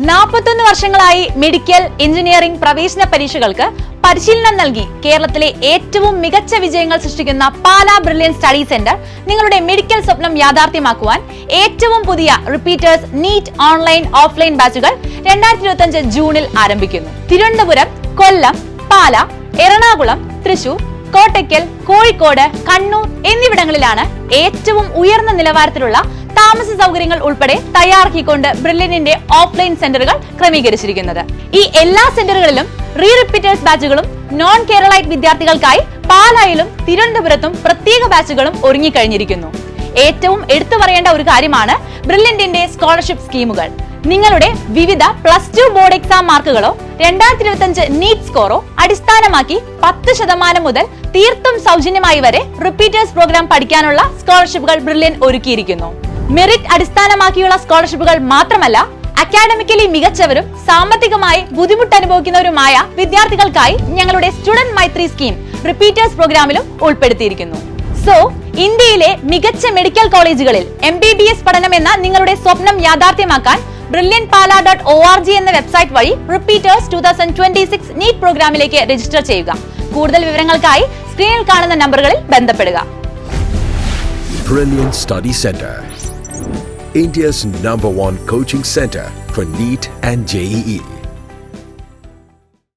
41 വർഷങ്ങളായി medical engineering പ്രവേശന പരീക്ഷകൾക്ക് പരിശീലനം നൽകി കേരളത്തിലെ ഏറ്റവും മികച്ച വിജയങ്ങൾ സൃഷ്ടിക്കുന്ന പാലാ ബ്രില്യൻ സ്റ്റഡി സെന്റർ നിങ്ങളുടെ മെഡിക്കൽ സ്വപ്നം യാഥാർത്ഥ്യമാക്കുവാൻ ഏറ്റവും പുതിയ റിപ്പീറ്റേഴ്സ് നീറ്റ് ഓൺലൈൻ ഓഫ്ലൈൻ ബാച്ചുകൾ 2025 ജൂണിൽ ആരംഭിക്കുന്നു. തിരുവനന്തപുരം, കൊല്ലം, പാല, എറണാകുളം, തൃശൂർ, കോട്ടയ്ക്കൽ, കോഴിക്കോട്, കണ്ണൂർ എന്നിവിടങ്ങളിലാണ് ഏറ്റവും ഉയർന്ന നിലവാരത്തിലുള്ള താമസ സൗകര്യങ്ങൾ ഉൾപ്പെടെ തയ്യാറാക്കിക്കൊണ്ട് ബ്രില്യന്റിന്റെ ഓഫ്ലൈൻ സെന്ററുകൾ ക്രമീകരിച്ചിരിക്കുന്നത്. ഈ എല്ലാ സെന്ററുകളിലും റിപ്പീറ്റേഴ്സ് ബാച്ചുകളും നോൺ കേരളൈറ്റ് വിദ്യാർത്ഥികൾക്കായി പാലായിലും തിരുവനന്തപുരത്തും പ്രത്യേക ബാച്ചുകളും ഒരുങ്ങിക്കഴിഞ്ഞിരിക്കുന്നു. ഏറ്റവും എടുത്തു പറയേണ്ട ഒരു കാര്യമാണ് ബ്രില്യന്റിന്റെ സ്കോളർഷിപ്പ് സ്കീമുകൾ. നിങ്ങളുടെ വിവിധ +2 ബോർഡ് എക്സാം മാർക്കുകളോ 2025 നീറ്റ് സ്കോറോ അടിസ്ഥാനമാക്കി 10% മുതൽ തീർത്തും സൗജന്യമായി വരെ റിപ്പീറ്റേഴ്സ് പ്രോഗ്രാം പഠിക്കാനുള്ള സ്കോളർഷിപ്പുകൾ ബ്രില്യൻ ഒരുക്കിയിരിക്കുന്നു. മെറിറ്റ് അടിസ്ഥാനമാക്കിയുള്ള സ്കോളർഷിപ്പുകൾ മാത്രമല്ല, അക്കാഡമിക്കലി മികച്ചവരും സാമ്പത്തികമായി ബുദ്ധിമുട്ട് അനുഭവിക്കുന്നവരുമായ വിദ്യാർത്ഥികൾക്കായി ഞങ്ങളുടെ സ്റ്റുഡന്റ് മൈത്രി സ്കീം റിപ്പീറ്റേഴ്സ് പ്രോഗ്രാമിലും ഉൾപ്പെടുത്തിയിരിക്കുന്നു. സോ ഇന്ത്യയിലെ മികച്ച മെഡിക്കൽ കോളേജുകളിൽ MBBS പഠനം എന്ന നിങ്ങളുടെ സ്വപ്നം യാഥാർത്ഥ്യമാക്കാൻ brilliantpala.org എന്ന വെബ്സൈറ്റ് വഴി റിപ്പീറ്റേഴ്സ് 2026 നീറ്റ് പ്രോഗ്രാമിലേക്ക് രജിസ്റ്റർ ചെയ്യുക. കൂടുതൽ വിവരങ്ങൾക്കായി സ്ക്രീനിൽ കാണുന്ന നമ്പറുകളിൽ ബന്ധപ്പെടുക. Brilliant Study Center, India's #1 coaching center for NEET and JEE.